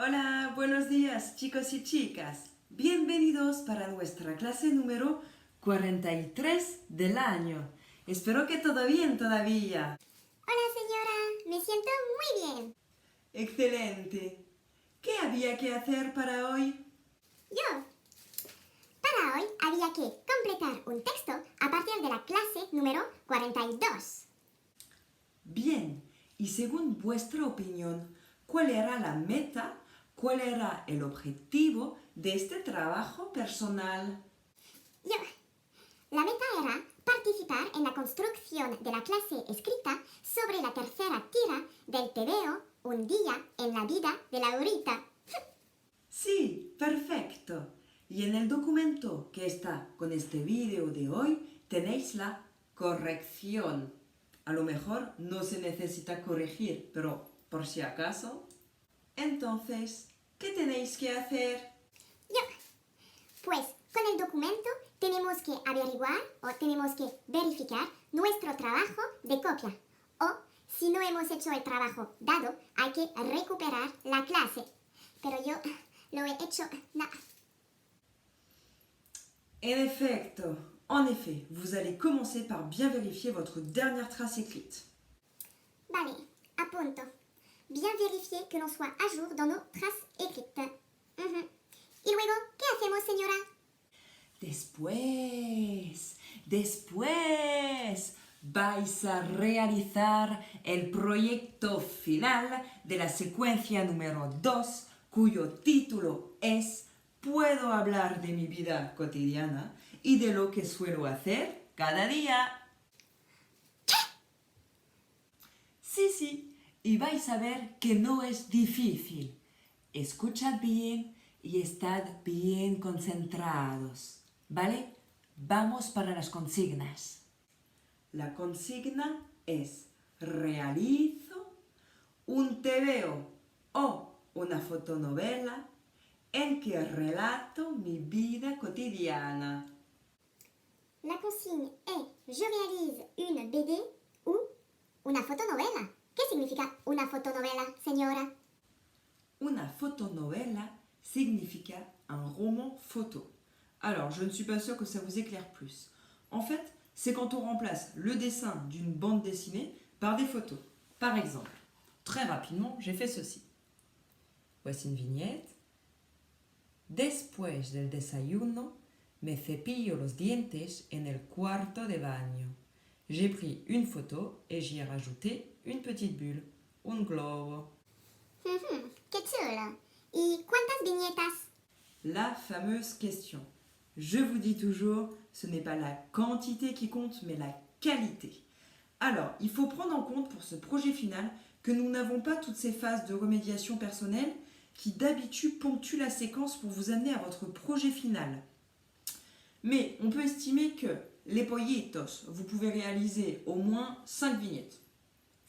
Hola, buenos días chicos y chicas. Bienvenidos para nuestra clase número 43 del año. Espero que todo bien todavía. Hola señora, me siento muy bien. Excelente. ¿Qué había que hacer para hoy? Para hoy había que completar un texto a partir de la clase número 42. Bien, y según vuestra opinión, ¿cuál era la meta? ¿Cuál era el objetivo de este trabajo personal? La meta era participar en la construcción de la clase escrita sobre la tercera tira del TVO Un día en la vida de Laurita. Sí, perfecto. Y en el documento que está con este vídeo de hoy tenéis la corrección. A lo mejor no se necesita corregir, pero por si acaso. Entonces, ¿qué tenéis que hacer? Pues con el documento tenemos que averiguar o tenemos que verificar nuestro trabajo de copia. O si no hemos hecho el trabajo dado, hay que recuperar la clase. Pero yo lo he hecho. En effet, vous allez commencer par bien vérifier votre dernière trace écrite. Vale, apunto. Bien vérifier que l'on soit à jour dans nos traces écrites. Y luego, ¿qué hacemos, señora? Después, vais a realizar el proyecto final de la secuencia número 2, cuyo título es Puedo hablar de mi vida cotidiana y de lo que suelo hacer cada día. ¿Qué? Sí, y vais a ver que no es difícil. Escuchad bien y estad bien concentrados, ¿vale? Vamos para las consignas. La consigna es realizo un tebeo o una fotonovela en que relato mi vida cotidiana. La consigne est je réalise une BD ou una fotonovela. ¿Qué significa una fotonovela, señora? Una fotonovela significa un roman photo. Alors, je ne suis pas sûre que ça vous éclaire plus. En fait, c'est quand on remplace le dessin d'une bande dessinée par des photos. Par exemple, très rapidement, j'ai fait ceci. Voici une vignette. Después del desayuno, me cepillo los dientes en el cuarto de baño. J'ai pris une photo et j'y ai rajouté une petite bulle, un globo. ¡Qué chulo! ¿Y cuántas viñetas? La fameuse question. Je vous dis toujours, ce n'est pas la quantité qui compte, mais la qualité. Alors, il faut prendre en compte pour ce projet final que nous n'avons pas toutes ces phases de remédiation personnelle qui d'habitude ponctuent la séquence pour vous amener à votre projet final. Mais on peut estimer que les pollitos, vous pouvez réaliser au moins 5 vignettes.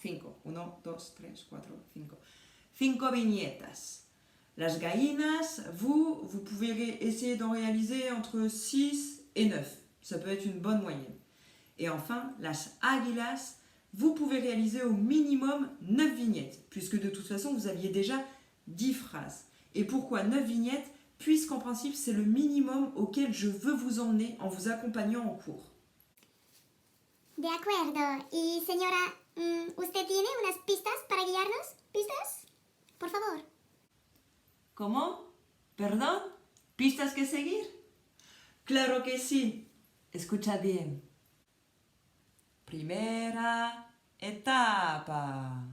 5. 1, 2, 3, 4, 5. 5 viñetas. Las gallinas, vous pouvez essayer d'en réaliser entre 6 et 9. Ça peut être une bonne moyenne. Et enfin, las águilas, vous pouvez réaliser au minimum 9 vignettes, puisque de toute façon, vous aviez déjà 10 phrases. Et pourquoi 9 vignettes? Puisqu'en principe, c'est le minimum auquel je veux vous emmener en vous accompagnant en cours. De acuerdo. Y señora, ¿usted tiene unas pistas para guiarnos? ¿Pistas? Por favor. ¿Cómo? ¿Perdón? ¿Pistas que seguir? Claro que sí. Escucha bien. Primera etapa.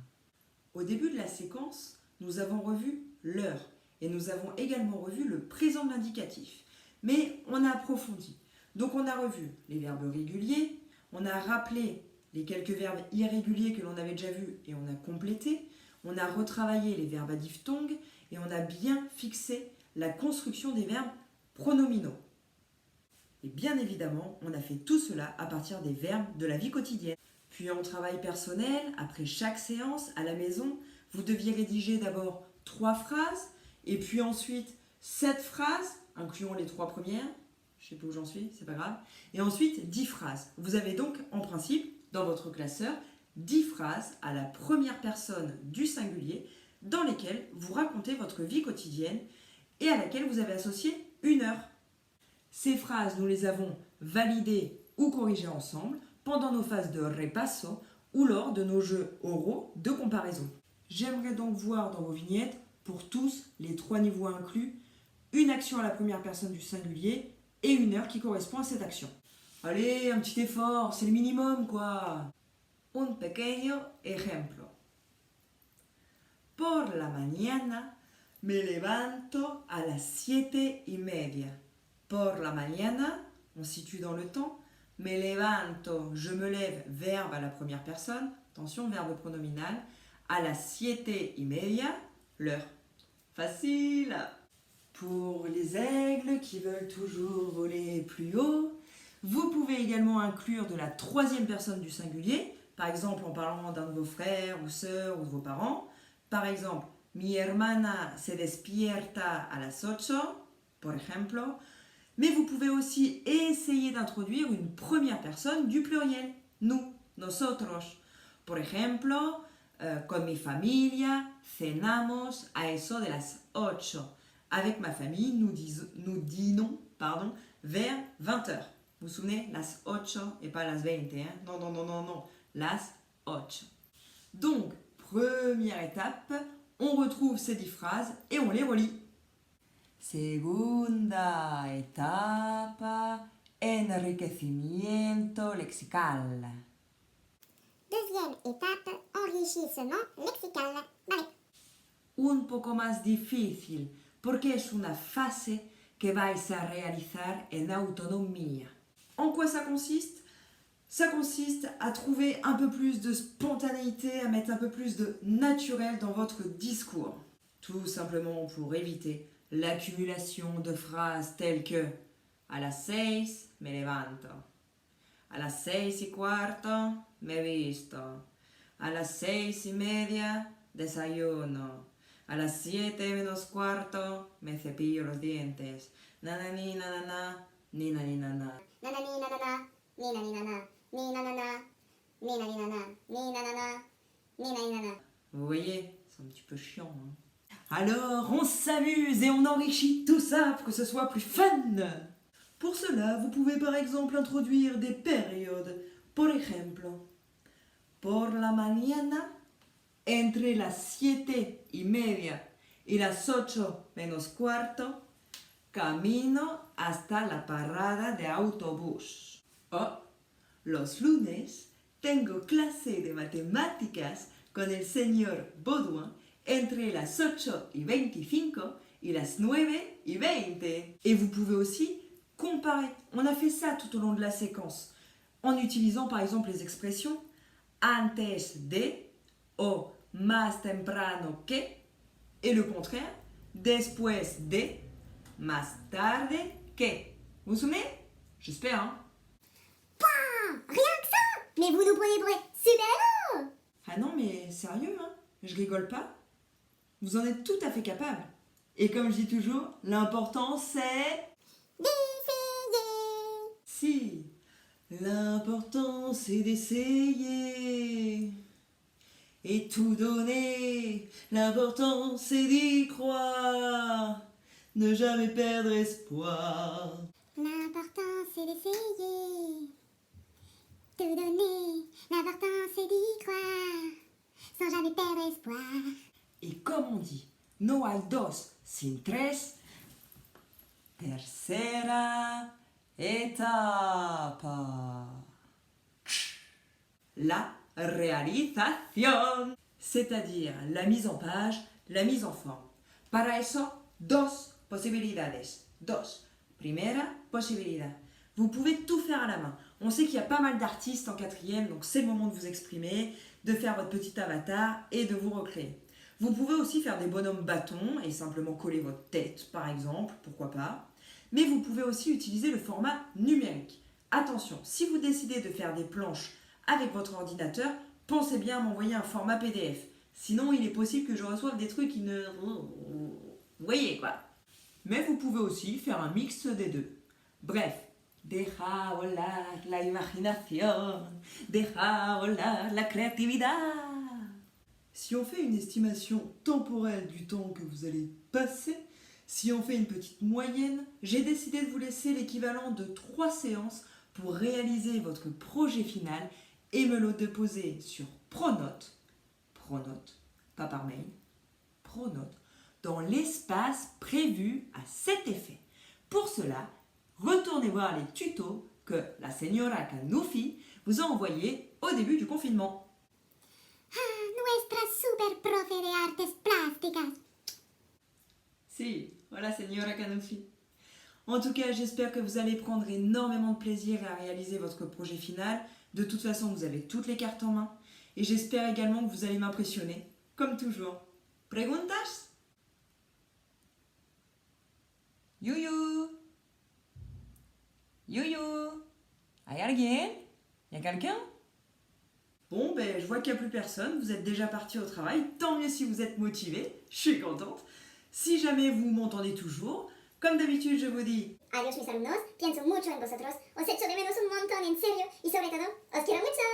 Au début de la séquence, nous avons revu l'heure et nous avons également revu le présent de l'indicatif. Mais on a approfondi. Donc on a revu les verbes réguliers, on a rappelé les quelques verbes irréguliers que l'on avait déjà vus et on a complété, on a retravaillé les verbes à diphtongue et on a bien fixé la construction des verbes pronominaux. Et bien évidemment, on a fait tout cela à partir des verbes de la vie quotidienne. Puis en travail personnel, après chaque séance, à la maison, vous deviez rédiger d'abord 3 phrases, et puis ensuite 7 phrases, incluant les 3 premières, je ne sais pas où j'en suis, c'est pas grave, et ensuite 10 phrases. Vous avez donc en principe, dans votre classeur, 10 phrases à la première personne du singulier, dans lesquelles vous racontez votre vie quotidienne et à laquelle vous avez associé 1 heure. Ces phrases, nous les avons validées ou corrigées ensemble pendant nos phases de repasso ou lors de nos jeux oraux de comparaison. J'aimerais donc voir dans vos vignettes, pour tous les 3 niveaux inclus, une action à la première personne du singulier et 1 heure qui correspond à cette action. Allez, un petit effort, c'est le minimum quoi. Un pequeño ejemplo. Por la mañana me levanto a las 7:30. Por la mañana, on situe dans le temps. Me levanto, je me lève, verbe à la première personne. Attention, verbe pronominal. A las 7:30, l'heure. Facile. Pour les aigles qui veulent toujours voler plus haut, vous pouvez également inclure de la 3e personne du singulier, par exemple en parlant d'un de vos frères ou sœurs ou de vos parents. Par exemple, mi hermana se despierta a las 8, por ejemplo. Mais vous pouvez aussi essayer d'introduire une première personne du pluriel, nous, nosotros. Por ejemplo, con mi familia cenamos a eso de las 8. Avec ma famille, nous dînons vers 20h. Vous vous souvenez, las 8 et pas las 20, hein? Non, las 8. Donc, première étape, on retrouve ces 10 phrases et on les relit. Segunda etapa, enriquecimiento lexical. Deuxième étape, enrichissement lexical. Vale. Un poco más difícil, porque es una fase que vais a realizar en autonomía. En quoi ça consiste? Ça consiste à trouver un peu plus de spontanéité, à mettre un peu plus de naturel dans votre discours. Tout simplement pour éviter l'accumulation de phrases telles que a las 6 me levanto, a las 6:15 me visto, a las 6:30 desayuno, a las 7:15 me cepillo los dientes, nanani nanana, ni nani nana. Nanani nanana, ni nani nana, ni nanana, ni nani nana, ni nanana, ni nani nana. Vous voyez, c'est un petit peu chiant. Hein. Alors, on s'amuse et on enrichit tout ça pour que ce soit plus fun. Pour cela, vous pouvez par exemple introduire des périodes. Por ejemplo, por la mañana, entre las 7:30 y las 8:45, camino hasta la parada de autobús. Oh, los lunes tengo clase de matemáticas con el señor Baudouin entre las 8:25 y las 9:20. Et vous pouvez aussi comparer. On a fait ça tout au long de la séquence en utilisant par exemple les expressions antes de o más temprano que et le contraire después de más tarde que. Vous vous souvenez? J'espère, hein? Rien que ça. Mais vous nous prenez pour être super héros. Ah non, mais sérieux, hein? Je rigole pas. Vous en êtes tout à fait capable. Et comme je dis toujours, l'important c'est... D'essayer. Si, l'important c'est d'essayer. Et tout donner, l'important c'est d'y croire. Ne jamais perdre espoir. L'important c'est d'essayer. Tout donner. L'important c'est d'y croire. Sans jamais perdre espoir. Et comme on dit, no hay dos sin tres. Tercera etapa. La realización, c'est-à-dire la mise en page, la mise en forme. Para eso, dos posibilidades. Dos. Primera posibilidad. Vous pouvez tout faire à la main. On sait qu'il y a pas mal d'artistes en 4e, donc c'est le moment de vous exprimer, de faire votre petit avatar et de vous recréer. Vous pouvez aussi faire des bonhommes bâtons et simplement coller votre tête, par exemple, pourquoi pas. Mais vous pouvez aussi utiliser le format numérique. Attention, si vous décidez de faire des planches avec votre ordinateur, pensez bien à m'envoyer un format PDF. Sinon, il est possible que je reçoive des trucs qui ne... Vous voyez quoi. Mais vous pouvez aussi faire un mix des deux. Bref, deja volar la imaginación, deja volar la creatividad. Si on fait une estimation temporelle du temps que vous allez passer, si on fait une petite moyenne, j'ai décidé de vous laisser l'équivalent de 3 séances pour réaliser votre projet final et me le déposer sur Pronote, pas par mail, Pronote, dans l'espace prévu à cet effet. Pour cela, retournez voir les tutos que la señora Canufi vous a envoyés au début du confinement. Nuestra super profe de artes plásticas. Si, voilà señora Canufi. En tout cas, j'espère que vous allez prendre énormément de plaisir à réaliser votre projet final. De toute façon, vous avez toutes les cartes en main. Et j'espère également que vous allez m'impressionner, comme toujours. ¿Preguntas? Yuyu. Yuyu. ¿Hay alguien? Y a quelqu'un? Bon, je vois qu'il n'y a plus personne. Vous êtes déjà parti au travail. Tant mieux si vous êtes motivé. Je suis contente. Si jamais vous m'entendez toujours, comme d'habitude, je vous dis... Adiós mis alumnos, pienso mucho en vosotros, os echo de menos un montón, en serio, y sobre todo, os quiero mucho.